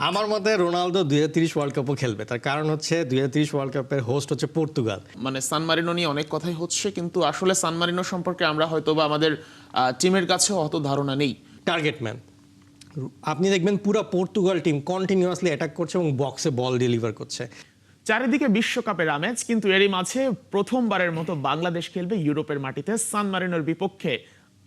আমার মতে Ronaldo 2030 world কাপও খেলবে, তার কারণ হচ্ছে 2030 ওয়ার্ল্ড কাপের হোস্ট হচ্ছে পর্তুগাল। মানে সান মারিনো নিয়ে অনেক কথাই হচ্ছে, কিন্তু আসলে সান মারিনো সম্পর্কে আমরা হয়তো বা আমাদের টিমের কাছেও অত ধারণা নেই। টার্গেট ম্যান, আপনি দেখবেন পুরো পর্তুগাল টিম কন্টিনিউয়াসলি অ্যাটাক করছে এবং বক্সে বল ডেলিভার করছে। চারিদিকে বিশ্বকাপের আমেজ, কিন্তু এরই মাঝে প্রথমবারের মতো বাংলাদেশ খেলবে ইউরোপের মাটিতে সান মারিনোর বিপক্ষে।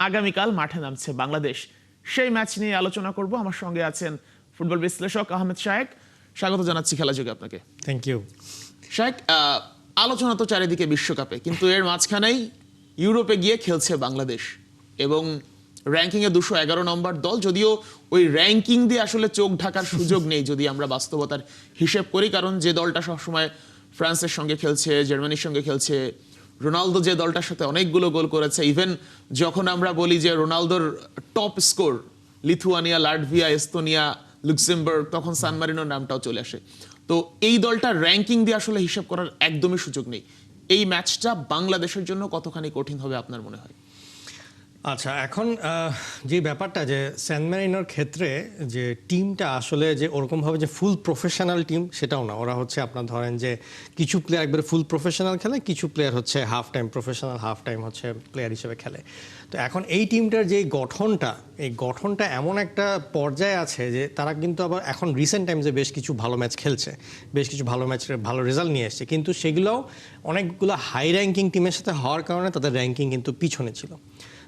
আগামীকাল মাঠে নামছে বাংলাদেশ। সেই ম্যাচ নিয়ে আলোচনা করব। আমার সঙ্গে আছেন ফুটবল বিশ্লেষক আহমেদ শায়েক। স্বাগত জানাচ্ছি খেলা যুগে আপনাকে। Thank you. শায়েক, আলোচনা তো চারিদিকে বিশ্বকাপে, কিন্তু এর মাঝখানেই ইউরোপে গিয়ে খেলছে বাংলাদেশ এবং র্যাঙ্কিংয়ে 211 নম্বর দল। যদিও ওই র্যাঙ্কিং দিয়ে আসলে চোখ ঢাকার সুযোগ নেই যদি আমরা বাস্তবতার হিসেব করি, কারণ যে দলটা সবসময় ফ্রান্সের সঙ্গে খেলছে, জার্মানির সঙ্গে খেলছে, রোনালদো যে দলটার সাথে অনেকগুলো গোল করেছে, ইভেন যখন আমরা বলি যে রোনালদোর top score Lithuania, Latvia, Estonia, Luxembourg, তখন সান মারিনোর নামটাও চলে আসে। তো এই দলটার র্যাঙ্কিং দিয়ে আসলে হিসাব করার একদমই সুযোগ নেই। এই ম্যাচটা বাংলাদেশের জন্য কতখানি কঠিন হবে আপনার মনে হয়? আচ্ছা, এখন যে ব্যাপারটা যে স্যান মারিনোর ক্ষেত্রে যে টিমটা আসলে যে ওরকমভাবে যে ফুল প্রফেশনাল টিম সেটাও না। ওরা হচ্ছে আপনার ধরেন যে কিছু প্লেয়ার একবারে ফুল প্রফেশনাল খেলে, কিছু প্লেয়ার হচ্ছে half time professional, half time হচ্ছে প্লেয়ার হিসেবে খেলে। তো এখন এই টিমটার যে গঠনটা এমন একটা পর্যায়ে আছে যে তারা কিন্তু আবার এখন রিসেন্ট টাইমসে বেশ কিছু ভালো ম্যাচ খেলছে, বেশ কিছু ভালো ম্যাচের ভালো রেজাল্ট নিয়ে এসছে, কিন্তু সেগুলোও অনেকগুলো হাই র্যাঙ্কিং টিমের সাথে হওয়ার কারণে তাদের র্যাঙ্কিং কিন্তু পিছনে ছিল।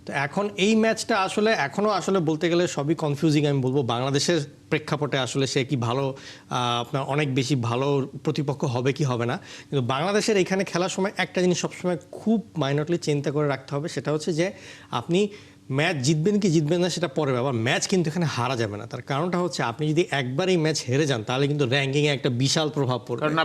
তো এখন এই ম্যাচটা আসলে এখনও আসলে বলতে গেলে সবই কনফিউজিং। আমি বলবো বাংলাদেশের প্রেক্ষাপটে আসলে সে কি ভালো, আপনার অনেক বেশি ভালো প্রতিপক্ষ হবে কি হবে না, কিন্তু বাংলাদেশের এখানে খেলার সময় একটা জিনিস সবসময় খুব মাইনরলি চিন্তা করে রাখতে হবে, সেটা হচ্ছে যে আপনি ম্যাচ জিতবেন কি জিতবেন না সেটা পরে ব্যাপার, ম্যাচ কিন্তু এখানে হারা যাবে না। তার কারণটা হচ্ছে আপনি যদি একবার এই ম্যাচ হেরে যান তাহলে কিন্তু র্যাঙ্কিংয়ে একটা বিশাল প্রভাব পড়বে। কারণ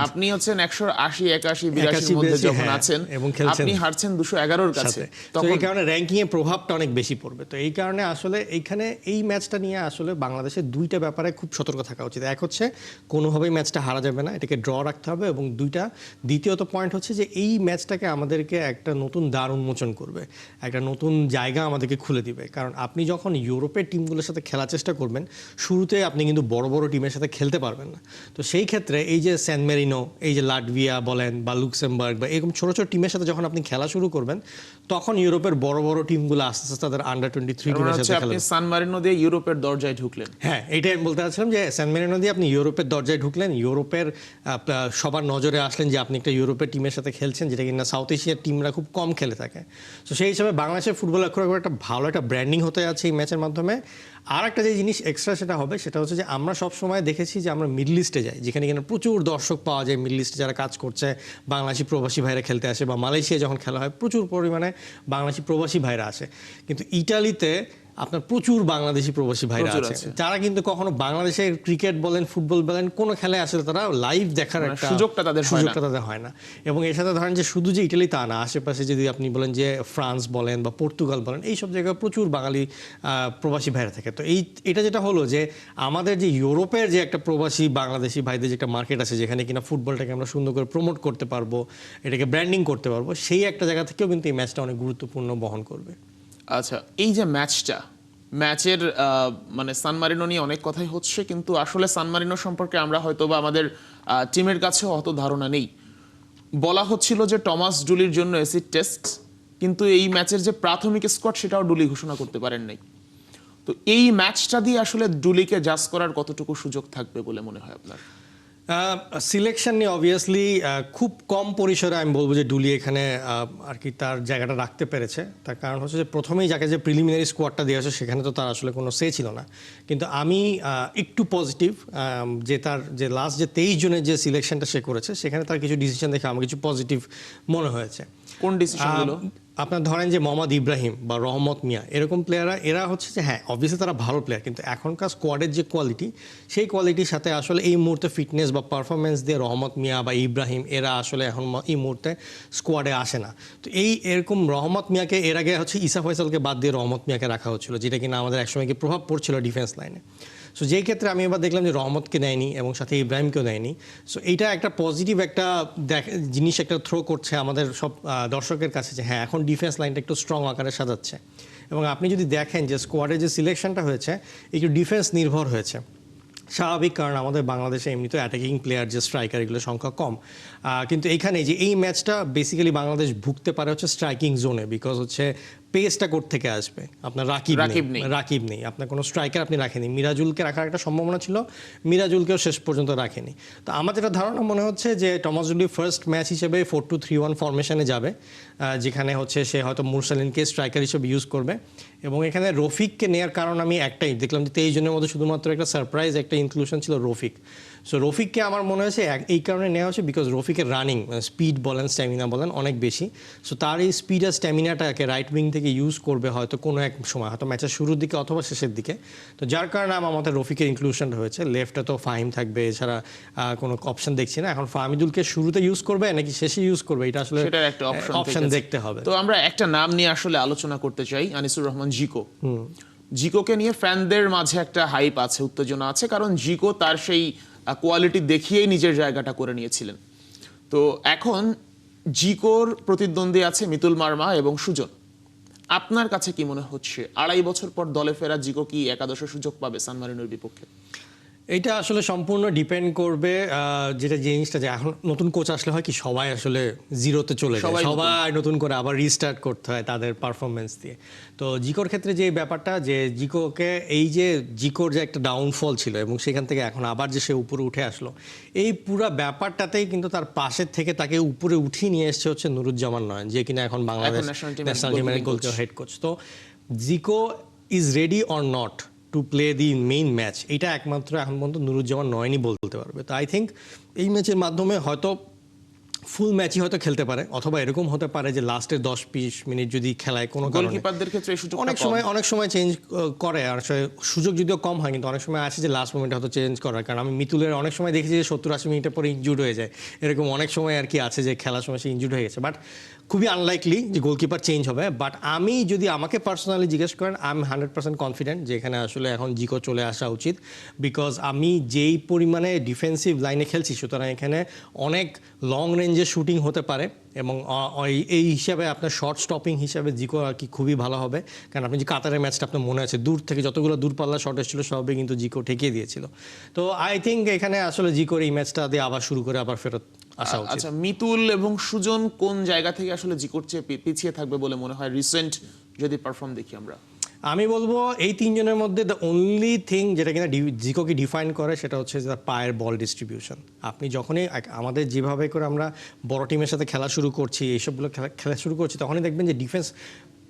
আপনি হচ্ছেন 180, 81, 82 মধ্যে যখন আছেন এবং আপনি হারছেন 211 কাছে, তখন এই কারণে র্যাঙ্কিংয়ে প্রভাবটা অনেক বেশি পড়বে। তো এই কারণে আসলে এইখানে এই ম্যাচটা নিয়ে আসলে বাংলাদেশের দুইটা ব্যাপারে খুব সতর্ক থাকা উচিত। এক হচ্ছে কোনোভাবেই ম্যাচটা হারা যাবে না, এটাকে ড্র রাখতে হবে, এবং দ্বিতীয়ত পয়েন্ট হচ্ছে যে এই ম্যাচটাকে আমাদেরকে একটা নতুন দ্বার উন্মোচন করবে, একটা নতুন জায়গা আমাদেরকে খুলে দিবে। কারণ আপনি যখন ইউরোপের টিমগুলোর সাথে খেলার চেষ্টা করবেন, শুরুতে আপনি কিন্তু বড় বড় টিমের সাথে খেলতে পারবেন না। তো সেই ক্ষেত্রে এই যে স্যান মেরিনো, এই যে লাটভিয়া বলেন বা লুক্সেমবার্গ বা এরকম ছোটো ছোটো টিমের সাথে যখন আপনি খেলা শুরু করবেন, তখন ইউরোপের বড় বড় টিমগুলো আস্তে আস্তে তাদের আন্ডার 23 টিমের সাথে আপনি সান মারিনো দিয়ে ইউরোপের দরজায় ঢুকলেন। হ্যাঁ, এইটাই আমি বলতে চাচ্ছিলাম যে স্যান মেরিনো দিয়ে আপনি ইউরোপের দরজায় ঢুকলেন, ইউরোপের সবার নজরে আসলেন যে আপনি একটা ইউরোপের টিমের সাথে খেলছেন, যেটা কিনা সাউথ এশিয়ার টিমরা খুব কম খেলে থাকে। তো সেই হিসাবে বাংলাদেশের ফুটবল একটা ভালো একটা ব্র্যান্ডিং হতে যাচ্ছে এই ম্যাচের মাধ্যমে। আর একটা যে জিনিস এক্সট্রা সেটা হবে, সেটা হচ্ছে যে আমরা সব সময় দেখেছি যে আমরা মিডল ইস্টে যাই, যেখানে কিনা প্রচুর দর্শক পাওয়া যায়। মিডল ইস্টে যারা কাজ করছে, বাংলাদেশি প্রবাসী ভাইরা খেলতে আসে, বা মালয়েশিয়া যখন খেলা হয় প্রচুর পরিমাণে বাংলাদেশি প্রবাসী ভাইরা আসে। কিন্তু ইটালিতে আপনার প্রচুর বাংলাদেশি প্রবাসী ভাইরা আছে, যারা কিন্তু কখনো বাংলাদেশের ক্রিকেট বলেন, ফুটবল বলেন, কোনো খেলায় আসলে তারা লাইভ দেখার একটা সুযোগটা তাদের হয় না। এবং এর সাথে ধরেন যে শুধু যে ইটালি তা না, আশেপাশে যদি আপনি বলেন যে ফ্রান্স বলেন বা পর্তুগাল বলেন, এইসব জায়গায় প্রচুর বাঙালি প্রবাসী ভাইরা থাকে। তো এটা যেটা হলো যে আমাদের যে ইউরোপের যে একটা প্রবাসী বাংলাদেশি ভাইদের যে একটা মার্কেট আছে, যেখানে কিনা ফুটবলটাকে আমরা সুন্দর করে প্রমোট করতে পারবো, এটাকে ব্র্যান্ডিং করতে পারবো, সেই একটা জায়গা থেকেও কিন্তু এই ম্যাচটা অনেক গুরুত্বপূর্ণ বহন করবে। আচ্ছা, এই যে ম্যাচের মানে সান মারিনো নিয়ে অনেক কথাই হচ্ছে, কিন্তু আসলে সান মারিনো সম্পর্কে আমরা হয়তো বা আমাদের টিমের কাছেও অত ধারণা নেই। বলা হচ্ছিল যে টমাস ডুলির জন্য অ্যাসিড টেস্ট, কিন্তু এই ম্যাচের যে প্রাথমিক স্কোয়াড সেটাও ডুলি ঘোষণা করতে পারেন নাই। তো এই ম্যাচটা দিয়ে আসলে ডুলিকে জাজ করার কতটুকু সুযোগ থাকবে বলে মনে হয় আপনার? সিলেকশন নিয়ে অবভিয়াসলি খুব কম পরিসরে আমি বলবো যে ডুলি এখানে আর কি তার জায়গাটা রাখতে পেরেছে। তার কারণ হচ্ছে যে প্রথমেই যাকে যে প্রিলিমিনারি স্কোয়াডটা দেওয়া হয়েছে সেখানে তো তার আসলে কোনো সে ছিল না। কিন্তু আমি একটু পজিটিভ যে তার যে লাস্ট যে 23 জনের যে সিলেকশনটা সে করেছে, সেখানে তার কিছু ডিসিশন দেখে আমার কিছু পজিটিভ মনে হয়েছে। কোন ডিসিশনগুলো? আপনার ধরেন যে মোহাম্মদ ইব্রাহিম বা রহমত মিয়া, এরকম প্লেয়াররা, এরা হচ্ছে যে হ্যাঁ অবভিয়াসলি তারা ভালো প্লেয়ার, কিন্তু এখনকার স্কোয়াডের যে কোয়ালিটি, সেই কোয়ালিটির সাথে আসলে এই মুহূর্তে ফিটনেস বা পারফরমেন্স দিয়ে রহমত মিয়া বা ইব্রাহিম এরা আসলে এখন এই মুহূর্তে স্কোয়াডে আসে না। তো এরকম রহমত মিয়াকে এর আগে হচ্ছে ইসা ফয়সালকে বাদ দিয়ে রহমত মিয়াকে রাখা হচ্ছিল, যেটা কিনা আমাদের একসময় কি প্রভাব পড়ছিল ডিফেন্স লাইনে। সো যেই ক্ষেত্রে আমি এবার দেখলাম যে রহমতকে নেয়নি এবং সাথে ইব্রাহিমকেও নেয়নি। সো এইটা একটা পজিটিভ একটা জিনিস একটা থ্রো করছে আমাদের সব দর্শকের কাছে যে হ্যাঁ এখন ডিফেন্স লাইনটা একটু স্ট্রং আকারে সাজাচ্ছে। এবং আপনি যদি দেখেন যে স্কোয়াডের যে সিলেকশনটা হয়েছে একটু ডিফেন্স নির্ভর হয়েছে, স্বাভাবিক, কারণ আমাদের বাংলাদেশে এমনিতে অ্যাটাকিং প্লেয়ার যে স্ট্রাইকার এগুলোর সংখ্যা কম, কিন্তু এইখানে যে এই ম্যাচটা বেসিক্যালি বাংলাদেশ ভুগতে পারে হচ্ছে স্ট্রাইকিং জোনে, বিকজ হচ্ছে পেসটা থেকে আসবে, আপনার রাকিব নেই, আপনার কোনো স্ট্রাইকার আপনি রাখেনি। মিরাজুলকে রাখার একটা সম্ভাবনা ছিল, মিরাজুলকেও শেষ পর্যন্ত রাখেনি। তো আমার যেটা ধারণা মনে হচ্ছে যে টমাস জুলি ফার্স্ট ম্যাচ হিসেবে 4-2-3-1 ফরমেশনে যাবে, যেখানে হচ্ছে সে হয়তো মুরসালিনকে স্ট্রাইকার হিসেবে ইউজ করবে। এবং এখানে রফিককে নেওয়ার কারণ আমি একটাই দেখলাম যে 23 জনের মধ্যে শুধুমাত্র একটা সারপ্রাইজ একটা ইনক্লুশন ছিল রফিক। সো রফিককে আমার মনে হয়েছে এই কারণে নেওয়া হচ্ছে বিকজ রফিকের রানিং স্পিড বলেন স্ট্যামিনা বলেন অনেক বেশি। সো তার এই স্পিড আর স্ট্যামিনাটাকে রাইট উইং থেকে ইউজ করবে হয়তো কোনো এক সময়, হয়তো ম্যাচের শুরুর দিকে অথবা শেষের দিকে। তো যার কারণে আমার মতে রফিকের ইনক্লুশন হয়েছে। লেফটে তো ফাহিম থাকবে, এছাড়া কোনো অপশন দেখছি না। এখন ফাহমিদুলকে শুরুতে ইউজ করবে নাকি শেষে ইউজ করবে, এটা আসলে সেটার একটা অপশন দেখতে হবে। তো আমরা একটা নাম নিয়ে আসলে আলোচনা করতে চাই, আনিসুর রহমান জিকো। জিকোকে নিয়ে ফ্যানদের মাঝে একটা হাইপ আছে, উত্তেজনা আছে, কারণ জিকো তার সেই কোয়ালিটি দেখিয়েই নিজের জায়গাটা করে নিয়েছিলেন। তো এখন জিকোর প্রতিদ্বন্দ্বী আছে মিতুল মার্মা এবং সুজন। আপনার কাছে কি মনে হচ্ছে 2.5 বছর পর দলে ফেরা জিকো কি একাদশে সুযোগ পাবে সান মারিনোর বিপক্ষে? এটা আসলে সম্পূর্ণ ডিপেন্ড করবে, যেটা জিনিসটা যে এখন নতুন কোচ আসলে হয় কি সবাই আসলে জিরোতে চলে যায়, সবাই নতুন করে আবার রিস্টার্ট করতে হয় তাদের পারফরমেন্স দিয়ে। তো জিকোর ক্ষেত্রে যে ব্যাপারটা যে জিকোকে এই যে জিকোর যে একটা ডাউনফল ছিল এবং সেখান থেকে এখন আবার যে সে উপরে উঠে আসলো, এই পুরো ব্যাপারটাতেই কিন্তু তার পাশের থেকে তাকে উপরে উঠিয়ে নিয়ে এসছে হচ্ছে নুরুজ্জামান নয়ন, যে কিনা এখন বাংলাদেশ ন্যাশনাল টিমের গোলকিপার হেড কোচ। তো Zico is ready or not to play the main match, এটা একমাত্র এখন পর্যন্ত নুরুজ্জামান নয়নই বলতে পারবে। তো আই থিঙ্ক এই ম্যাচের মাধ্যমে হয়তো ফুল ম্যাচই হয়তো খেলতে পারে, অথবা এরকম হতে পারে যে লাস্টের 10-20 মিনিট যদি খেলায় কোনো গোলকিপারদের ক্ষেত্রে সুযোগ অনেক সময় চেঞ্জ করে, আর সুযোগ যদিও কম হয় কিন্তু অনেক সময় আছে যে লাস্ট মোমেন্টে হয়তো চেঞ্জ করার। কারণ আমি মিতুলের অনেক সময় দেখেছি যে 70-80 মিনিটের পরে ইনজুর্ড হয়ে যায়, এরকম অনেক সময় আর কি আছে যে খেলার সময় সে ইনজুর্ড হয়ে গেছে। বাট খুবই আনলাইকলি যে গোলকিপার চেঞ্জ হবে। বাট আমি যদি আমাকে পার্সোনালি জিজ্ঞেস করেন, আই এম 100% কনফিডেন্ট যে এখানে আসলে এখন জিকো চলে আসা উচিত, বিকজ আমি যেই পরিমাণে ডিফেন্সিভ লাইনে খেলছি, সুতরাং এখানে অনেক লং রেঞ্জে শুটিং হতে পারে এবং এই হিসাবে আপনার শর্ট স্টপিং হিসাবে জিকো আর কি খুবই ভালো হবে। কারণ আপনি যে কাতারের ম্যাচটা আপনার মনে আছে, দূর থেকে যতগুলো দূরপাল্লা শট এসেছিল সবই কিন্তু জিকো ঠেকিয়ে দিয়েছিল। তো আই থিঙ্ক এখানে আসলে জিকোর এই ম্যাচটা দিয়ে আবার শুরু করে আবার ফেরত আসা উচিত। আচ্ছা, মিতুল এবং সুজন কোন জায়গা থেকে আসলে জিকোর চেয়ে পিছিয়ে থাকবে বলে মনে হয় রিসেন্ট যদি পারফর্ম দেখি আমরা? আমি বলবো এই তিনজনের মধ্যে দ্য অনলি থিং যেটা কিনা জিকোকে ডিফাইন করে সেটা হচ্ছে যে পায়ের বল ডিস্ট্রিবিউশন। আপনি যখনই আমাদের যেভাবে করে আমরা বড় টিমের সাথে খেলা শুরু করছি, এইসবগুলো খেলা শুরু করছি, তখনই দেখবেন যে ডিফেন্স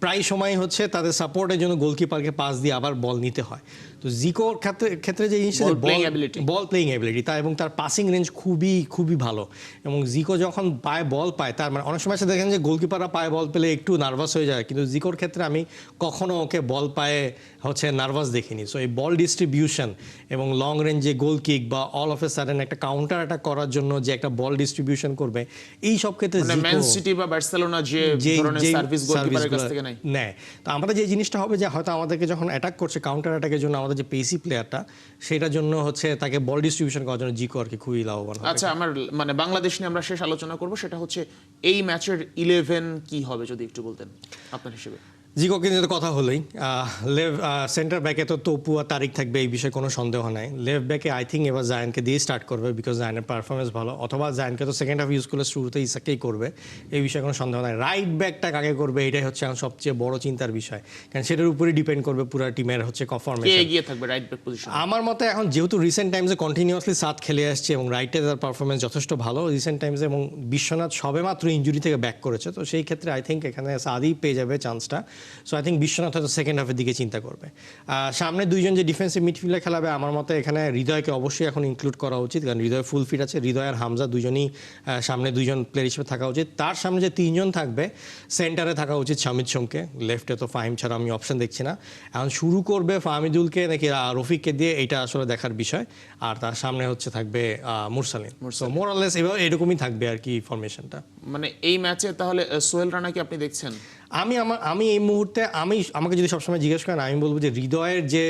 প্রায় সময় হচ্ছে তাদের সাপোর্টের জন্য গোলকিপারকে পাস দিয়ে আবার বল নিতে হয়। তো জিকোর ক্ষেত্রে যে জিনিসটা বল প্লেইং অ্যাবিলিটি তা এবং তার পাসিং রেঞ্জ খুবই ভালো। এবং জিকো যখন পায়ে বল পায়, তার মানে অনেক সময় দেখেন যে গোলকিপাররা পায়ে বল পেলে একটু নার্ভাস হয়ে যায়, কিন্তু জিকোর ক্ষেত্রে আমি কখনো ওকে বল পায়ে হচ্ছে নার্ভাস দেখিনি। সো এই বল ডিস্ট্রিবিউশন এবং লং রেঞ্জে গোল কিক বা অল অফ এ সাডেন একটা কাউন্টার অ্যাটাক করার জন্য যে একটা বল ডিস্ট্রিবিউশন করবে, এই সব ক্ষেত্রে ম্যান সিটি বা বার্সেলোনা যে ধরনের সার্ভিস গোলকিপারের কাছ থেকে নেয়। তো আমাদের যে জিনিসটা হবে যে হয়তো আমাদেরকে যখন অ্যাটাক করছে, কাউন্টার অ্যাটাকের জন্য আমাদের যে পেসি প্লেয়ারটা, সেটার জন্য হচ্ছে তাকে বল ডিস্ট্রিবিউশন করার জন্য জিকো আর কি খুবই লাভবান হবে। আচ্ছা, আমার মানে বাংলাদেশ নিয়ে আমরা শেষ আলোচনা করব, সেটা হচ্ছে এই ম্যাচের 11 কি হবে যদি একটু বলতেন আপনার হিসেবে। জিকোকে নিয়ে তো কথা হলোই, সেন্টার ব্যাকে তো তপু আর তারিক থাকবে, এই বিষয়ে কোনো সন্দেহ নাই। লেফট ব্যাকে আই থিঙ্ক এবার জায়ানকে দিয়ে স্টার্ট করবে, বিকজ জায়ানের পারফরমেন্স ভালো, অথবা জায়ানকে তো সেকেন্ড হাফ ইউজ করলে শুরুতে ইসাককেই করবে, এই বিষয়ে কোনো সন্দেহ নাই। রাইট ব্যাকটা কাকে করবে এটাই হচ্ছে এখন সবচেয়ে বড় চিন্তার বিষয়, কারণ সেটার উপরেই ডিপেন্ড করবে পুরো টিমের হচ্ছে ফরমেশন। এগিয়ে থাকবে রাইট ব্যাক পজিশন? আমার মতে এখন যেহেতু রিসেন্ট টাইমসে কন্টিনিউয়াসলি সাত খেলে আসছে এবং রাইটে তার পারফরমেন্স যথেষ্ট ভালো রিসেন্ট টাইমসে, এবং বিশ্বনাথ সবেমাত্র ইনজুরি থেকে ব্যাক করেছে, তো সেই ক্ষেত্রে আই থিঙ্ক এখানে সাদি পেয়ে যাবে চান্সটা। সো আই থিঙ্ক বিশ্বনাথ হয়তো সেকেন্ড হাফের দিকে চিন্তা করবে। সামনে দুইজন যে ডিফেন্সিভ মিডফিল্ডার খেলাবে, আমার মতে এখানে হৃদয়কে অবশ্যই এখন ইনক্লুড করা উচিত, কারণ হৃদয় ফুল ফিট আছে। হৃদয় আর হামজা দুজনই সামনে দুইজন প্লেয়ার হিসেবে থাকা উচিত। তার সামনে যে তিনজন থাকবে, সেন্টারে থাকা উচিত শামিদ সোমকে, লেফটে তো ফাহিম ছাড়া আমি অপশন দেখছি না। এখন শুরু করবে ফাহমিদুলকে নাকি রফিককে দিয়ে, এটা আসলে দেখার বিষয়। আর তার সামনে হচ্ছে থাকবে মুরসালিন। সো মোর অর লেস এরকমই থাকবে আর কি ফরমেশনটা। মানে এই ম্যাচে তাহলে সোহেল রানা কি আপনি দেখছেন? আমি এই মুহূর্তে আমাকে যদি সবসময় জিজ্ঞেস করেন, আমি বলবো যে হৃদয়ের যে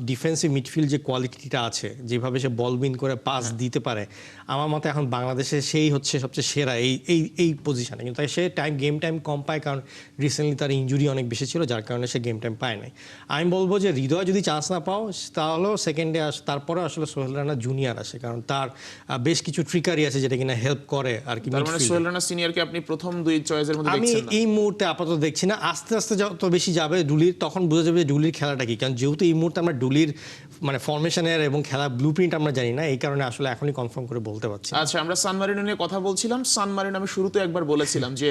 ডিফেন্সিভ মিডফিল্ড যে কোয়ালিটিটা আছে, যেভাবে সে বল উইন করে পাস দিতে পারে, আমার মতে এখন বাংলাদেশে সেই হচ্ছে সবচেয়ে সেরা এই পজিশনে। কিন্তু তাই সে গেম টাইম কম পায়, কারণ রিসেন্টলি তার ইনজুরি অনেক বেশি ছিল, যার কারণে সে গেম টাইম পায় নাই। আমি বলবো যে হৃদয় যদি চান্স না পাও, তাহলেও সেকেন্ডে তারপরে আসলে সোহেল রানা জুনিয়র আসে, কারণ তার বেশ কিছু ট্রিকারি আছে যেটা কিনা হেল্প করে আর কি। তার মানে সোহেল রানা সিনিয়রকে আপনি প্রথম দুই চয়েসের মধ্যে আমি দেখছেন না? এই মুহূর্তে আপাতত দেখছি না। আস্তে আস্তে যত বেশি যাবে ডুলির, তখন বোঝা যাবে যে ডুলির খেলাটা কি। কারণ যেহেতু এই মুহূর্তে আমরা ডুলির মানে ফরমেশনের এবং খেলা ব্লু প্রিন্ট আমরা জানি না, এই কারণে আসলে এখনই কনফার্ম করে বলতে পারছি না। আচ্ছা, আমরা সান মারিনো নিয়ে কথা বলছিলাম। সান মারিনো আমি শুরুতে একবার বলেছিলাম যে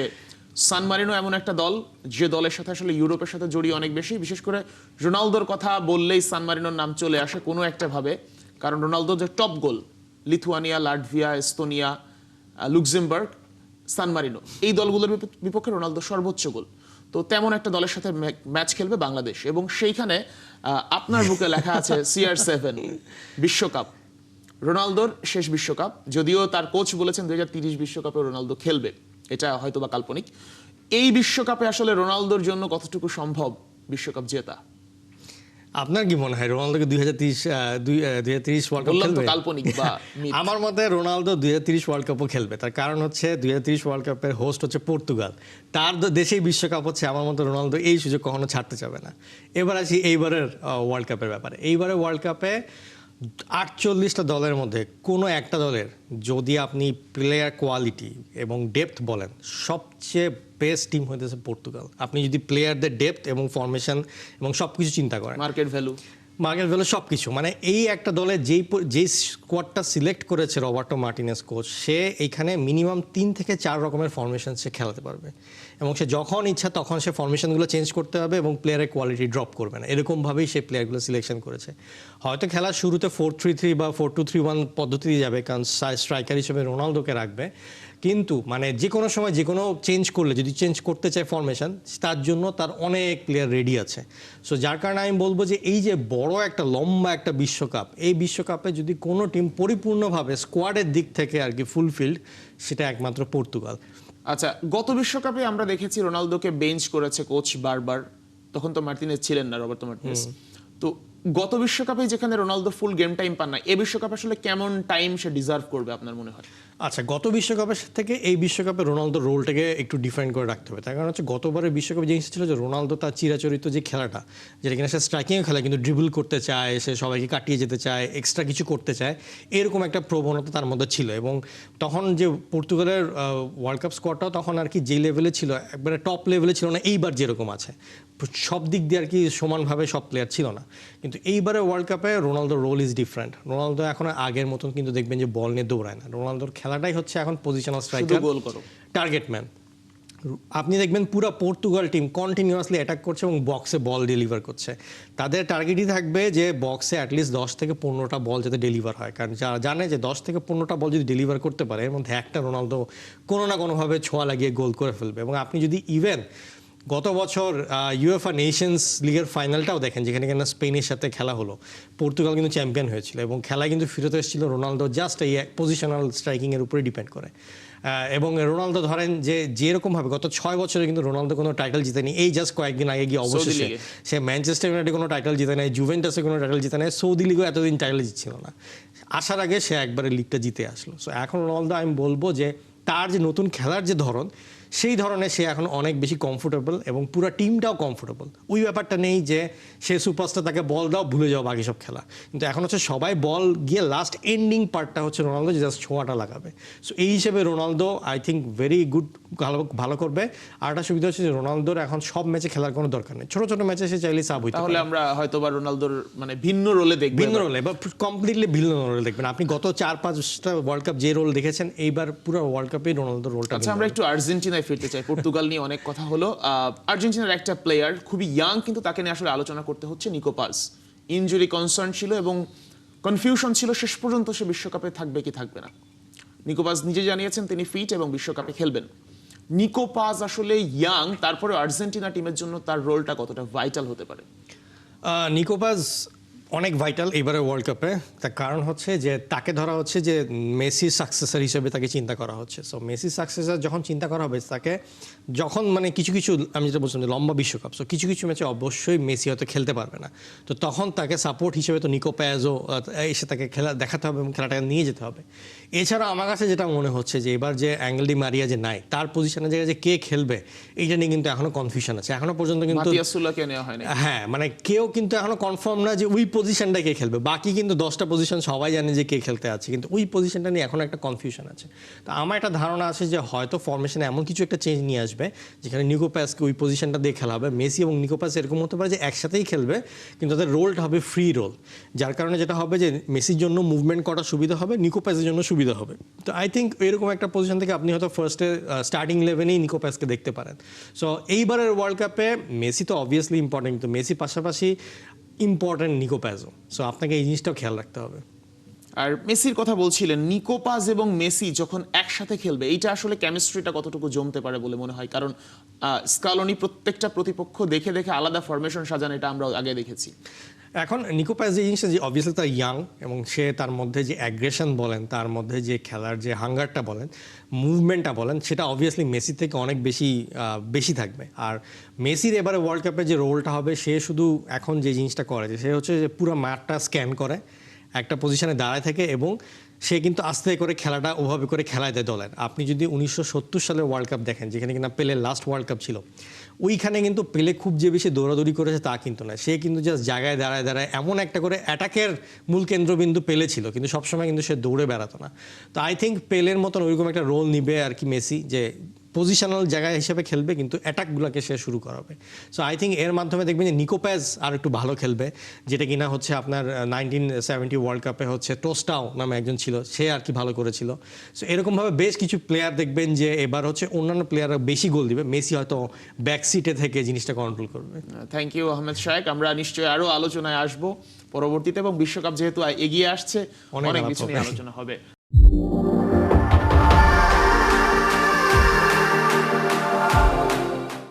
সান মারিনো এমন একটা দল যে দলের সাথে আসলে ইউরোপের সাথে জড়িয়ে অনেক বেশি। বিশেষ করে রোনালদোর কথা বললেই সান মারিনোর নাম চলে আসে কোনো একটা ভাবে, কারণ রোনালদোর যে top goal Lithuania, Latvia, Estonia, Luxembourg, San Marino, এই দলগুলোর বিপক্ষে রোনালদো সর্বোচ্চ গোল। তো তেমন একটা দলের সাথে ম্যাচ খেলবে বাংলাদেশ, এবং সেইখানে আপনার বুকে লেখা আছে CR7 বিশ্বকাপ, রোনালদোর শেষ বিশ্বকাপ। যদিও তার কোচ বলেছেন 2030 বিশ্বকাপে রোনালদো খেলবে, এটা হয়তো বা কাল্পনিক। এই বিশ্বকাপে আসলে রোনালদোর জন্য কতটুকু সম্ভব বিশ্বকাপ জেতা? আপনার কি মনে হয় রোনালদোকে 2030 ওয়ার্ল্ড কাপ বললাম তো খেলবে? কাল্পনিক বা myth। আমার মতে রোনালদো 2030 ওয়ার্ল্ড কাপও খেলবে। তার কারণ হচ্ছে 2030 ওয়ার্ল্ড কাপের হোস্ট হচ্ছে পর্তুগাল, তার দেশেই বিশ্বকাপ হচ্ছে। আমার মতে রোনালদো এই সুযোগ কখনো ছাড়তে চাবে না। এবার আসি এইবারের ওয়ার্ল্ড কাপের ব্যাপারে। এইবারে ওয়ার্ল্ড কাপে 48টা দলের মধ্যে কোনো একটা দলের যদি আপনি প্লেয়ার কোয়ালিটি এবং ডেপথ বলেন, সবচেয়ে বেস্ট টিম হইতেছে পর্তুগাল। আপনি যদি প্লেয়ারদের ডেপথ এবং ফরমেশন এবং সব কিছু চিন্তা করেন, মার্কেট ভ্যালু সব কিছু, মানে এই একটা দলে যেই স্কোয়াডটা সিলেক্ট করেছে রবার্টো মার্টিনেস কোচ, সে এইখানে মিনিমাম 3 থেকে 4 রকমের ফরমেশন সে খেলাতে পারবে, এবং সে যখন ইচ্ছা তখন সে ফরমেশনগুলো চেঞ্জ করতে হবে এবং প্লেয়ারের কোয়ালিটি ড্রপ করবে না। এরকমভাবেই সে প্লেয়ারগুলো সিলেকশন করেছে। হয়তো খেলার শুরুতে 4-3-3 বা 4-2-3-1 পদ্ধতি যাবে, কারণ স্ট্রাইকার হিসেবে রোনালদোকে রাখবে। কিন্তু মানে যে কোনো সময় যে কোনো চেঞ্জ করলে, যদি চেঞ্জ করতে চায় ফরমেশন, তার জন্য তার অনেক প্লেয়ার রেডি আছে। সো যার কারণে আমি বলবো যে এই যে বড় একটা লম্বা একটা বিশ্বকাপ, এই বিশ্বকাপে যদি কোনো টিম পরিপূর্ণভাবে স্কোয়াডের দিক থেকে আর কি ফুলফিল্ড, সেটা একমাত্র পর্তুগাল। আচ্ছা, গত বিশ্বকাপে আমরা দেখেছি রোনালদোকে বেঞ্চ করেছে কোচ বারবার, তখন তো মার্টিনেজ ছিলেন না, রবার্তো মার্টিনেজ। তো গত বিশ্বকাপে যেখানে রোনালদো ফুল গেম টাইম পান না, এই বিশ্বকাপে আসলে কেমন টাইম সে ডিজার্ভ করবে আপনার মনে হয়? আচ্ছা, গত বিশ্বকাপের থেকে এই বিশ্বকাপে রোনালদোর রোলটাকে একটু ডিফাইন করে রাখতে হবে। তার কারণ হচ্ছে গতবারের বিশ্বকাপে জিনিস ছিল যে রোনালদো তার চিরাচরিত যে খেলাটা, যেটা কিনা সে স্ট্রাইকিংয়ে খেলা কিন্তু ড্রিবল করতে চায়, সে সবাইকে কাটিয়ে যেতে চায়, এক্সট্রা কিছু করতে চায়, এরকম একটা প্রবণতা তার মধ্যে ছিল। এবং তখন যে পর্তুগালের ওয়ার্ল্ড কাপ স্কোয়াডটাও তখন আর কি যে লেভেলে ছিল, একবারে টপ লেভেলে ছিল না এইবার যেরকম আছে, সব দিক দিয়ে আর কি সমানভাবে সব প্লেয়ার ছিল না। কিন্তু এইবারে ওয়ার্ল্ড কাপে রোনালদোর রোল ইজ ডিফারেন্ট। রোনালদো এখন আগের মতন কিন্তু দেখবেন যে বল নিয়ে দৌড়ায় না। রোনালদোর খেলাটাই হচ্ছে এখন পজিশনাল স্ট্রাইকার, গোল করো, টার্গেট ম্যান। আপনি দেখবেন পুরো পর্তুগাল টিম কন্টিনিউয়াসলি অ্যাটাক করছে এবং বক্সে বল ডেলিভার করছে। তাদের টার্গেটই থাকবে যে বক্সে অ্যাটলিস্ট 10 থেকে 15টা বল যাতে ডেলিভার হয়, কারণ যারা জানে যে 10 থেকে 15টা বল যদি ডেলিভার করতে পারে, এর মধ্যে একটা রোনালদো কোনো না কোনোভাবে ছোঁয়া লাগিয়ে গোল করে ফেলবে। এবং আপনি যদি ইভেন গত বছর ইউএফএ নেশনস লিগের ফাইনালটাও দেখেন, যেখানে কিনা স্পেনের সাথে খেলা হলো, পর্তুগাল কিন্তু চ্যাম্পিয়ন হয়েছিল এবং খেলায় কিন্তু ফিরত এসেছিল রোনালদো জাস্ট এই পজিশনাল স্ট্রাইকিংয়ের উপরে ডিপেন্ড করে। এবং রোনালদো ধরেন যে যেরকমভাবে গত 6 বছরে কিন্তু রোনালদো কোনো টাইটেল জিতেনি, এই জাস্ট কয়েকদিন আগে গিয়ে অবশেষে সে ম্যানচেস্টার ইউনাইটেড কোনো টাইটেল জিতে নেয়, জুভেন্টাসে কোনো টাইটেল জিতে নেয়, সৌদি লিগও এতদিন টাইটেল জিতছিল না। আসার আগে সে একবারে লিগটা জিতে আসলো। সো এখন রোনালদো আমি বলবো যে তার যে নতুন খেলার যে ধরন, সেই ধরনের সে এখন অনেক বেশি কমফোর্টেবল এবং পুরো টিমটাও কমফোর্টেবল। ওই ব্যাপারটা নেই যে সে সুপারস্টার, তাকে বল দাও ভুলে যাও বাকি সব খেলা। কিন্তু এখন হচ্ছে সবাই বল গিয়ে লাস্ট এন্ডিং পার্টটা হচ্ছে রোনালদো যে জাস্ট ছোঁয়াটা লাগাবে। সো এই হিসেবে Ronaldo I think very good, ভালো করবে। আর একটা সুবিধা হচ্ছে যে রোনালদোর এখন সব ম্যাচে খেলার কোনো দরকার নেই, ছোট ছোট ম্যাচে সে চাইলে সাব হইতে পারে। তাহলে আমরা হয়তো বা রোনালদোর মানে ভিন্ন রোলে দেখব, ভিন্ন রোলে বা কমপ্লিটলি ভিন্ন রোলে দেখবেন। আপনি গত 4-5টা ওয়ার্ল্ড কাপ যে রোল দেখেছেন, এইবার পুরো ওয়ার্ল্ড কাপেই রোনালদোর রোলটা। আচ্ছা, আমরা একটু আর্জেন্টিনায় ফিরতে চাই। পর্তুগাল নিয়ে অনেক কথা হলো। আর্জেন্টিনার একটা প্লেয়ার খুবই ইয়াং, কিন্তু তাকে নিয়ে আসলে আলোচনা করতে হচ্ছে, নিকো পাজ। ইনজুরি কনসার্ন ছিল এবং কনফিউশন ছিল শেষ পর্যন্ত সে বিশ্বকাপে থাকবে কি থাকবে না। নিকো পাজ নিজে জানিয়েছেন তিনি ফিট এবং বিশ্বকাপে খেলবেন। নিকো পাজ আসলে ইয়াং, তারপরে আর্জেন্টিনা টিমের জন্য তার রোলটা কতটা ভাইটাল হতে পারে? নিকো পাজ অনেক ভাইটাল এবারে ওয়ার্ল্ড কাপে। তার কারণ হচ্ছে যে তাকে ধরা হচ্ছে যে মেসির সাকসেসর হিসেবে তাকে চিন্তা করা হচ্ছে। সো মেসির সাকসেসর যখন চিন্তা করা হবে তাকে যখন মানে কিছু কিছু আমি যেটা বলছিলাম যে লম্বা বিশ্বকাপ, সো কিছু কিছু ম্যাচে অবশ্যই মেসি হয়তো খেলতে পারবে না, তো তখন তাকে সাপোর্ট হিসেবে তো নিকো প্যাজও এসে তাকে খেলা দেখাতে হবে এবং খেলাটাকে নিয়ে যেতে হবে। এছাড়া আমার কাছে যেটা মনে হচ্ছে যে এবার যে অ্যাঙ্গেল ডি মারিয়া যে নাই, তার পজিশনের জায়গায় যে কে খেলবে এইটা নিয়ে কিন্তু এখনো কনফিউশন আছে, এখনো পর্যন্ত কিন্তু মাতিয়াস সুলাকে নেওয়া হয়নি। হ্যাঁ মানে কেউ কিন্তু এখনো কনফার্ম না যে ওই পজিশনটা কে খেলবে। বাকি কিন্তু 10টা পজিশন সবাই জানে যে কে খেলতে আছে, কিন্তু ওই পজিশনটা নিয়ে এখনো একটা কনফিউশন আছে। তো আমার একটা ধারণা আছে যে হয়তো ফরমেশনে এমন কিছু একটা চেঞ্জ নিয়ে আসবে যেখানে নিকো প্যাসকে ওই পজিশনটা দিয়ে খেলা হবে। মেসি এবং নিকো প্যাস এরকম হতে পারে যে একসাথেই খেলবে, কিন্তু তাদের রোলটা হবে ফ্রি রোল, যার কারণে যেটা হবে যে মেসির জন্য মুভমেন্ট করা সুবিধা হবে, নিকো প্যাসের জন্য সুবিধা হবে। তো আই থিঙ্ক এরকম একটা পজিশন থেকে আপনি হয়তো ফার্স্টে স্টার্টিং ইলেভেনেই নিকো প্যাসকে দেখতে পারেন। সো এইবারের ওয়ার্ল্ড কাপে মেসি তো অবভিয়াসলি ইম্পর্টেন্ট, কিন্তু মেসির পাশাপাশি ইম্পর্টেন্ট নিকো প্যাজও। সো আপনাকে এই জিনিসটাও খেয়াল রাখতে হবে। আর মেসির কথা বলছিলেন, নিকো পাজ এবং মেসি যখন একসাথে খেলবে এইটা আসলে কেমিস্ট্রিটা কতটুকু জমতে পারে বলে মনে হয়? কারণ স্কালোনি প্রত্যেকটা প্রতিপক্ষ দেখে দেখে আলাদা ফরমেশন সাজান, এটা আমরা আগে দেখেছি। এখন নিকো প্যাস যে জিনিসটা যে অবভিয়াসলি তার ইয়াং এবং সে তার মধ্যে যে অ্যাগ্রেশন বলেন, তার মধ্যে যে খেলার যে হাঙ্গারটা বলেন, মুভমেন্টটা বলেন, সেটা অবভিয়াসলি মেসি থেকে অনেক বেশি থাকবে। আর মেসির এবারে ওয়ার্ল্ড কাপে যে রোলটা হবে, সে শুধু এখন যে জিনিসটা করে সে হচ্ছে যে পুরো মাঠটা স্ক্যান করে, একটা পজিশনে দাঁড়ায় থাকে এবং সে কিন্তু আস্তে করে খেলাটা ওভাবে করে খেলায় দেয় দলের। আপনি যদি 1970 সালের ওয়ার্ল্ড কাপ দেখেন, যেখানে কিনা পেলের লাস্ট ওয়ার্ল্ড কাপ ছিল, ওইখানে কিন্তু পেলে খুব যে বেশি দৌড়াদৌড়ি করেছে তা কিন্তু না, সে কিন্তু জাস্ট জায়গায় দাঁড়ায় দাঁড়ায় এমন একটা করে অ্যাটাকের মূল কেন্দ্রবিন্দু পেলে ছিল, কিন্তু সবসময় কিন্তু সে দৌড়ে বেড়াতো না। তো আই থিঙ্ক পেলের মতন ওইরকম একটা রোল নিবে আর কি মেসি, যে পজিশনাল জায়গায় হিসেবে খেলবে কিন্তু অ্যাটাকগুলোকে সে শুরু করাবে। সো আই থিঙ্ক এর মাধ্যমে দেখবেন যে নিকো প্যাজ আর একটু ভালো খেলবে, যেটা কিনা হচ্ছে আপনার 1970 ওয়ার্ল্ড কাপে হচ্ছে টোস্টাও নামে একজন ছিল, সে আর কি ভালো করেছিল। সো এরকমভাবে বেশ কিছু প্লেয়ার দেখবেন যে এবার হচ্ছে অন্যান্য প্লেয়াররা বেশি গোল দিবে, মেসি হয়তো ব্যাক সিটে থেকে জিনিসটা কন্ট্রোল করবে। থ্যাংক ইউ আহমেদ শায়েক। আমরা নিশ্চয়ই আরো আলোচনায় আসবো পরবর্তীতে, এবং বিশ্বকাপ যেহেতু এগিয়ে আসছে অনেক অনেক আলাপ কিছু হবে। নিয়ে আলোচনা হবে।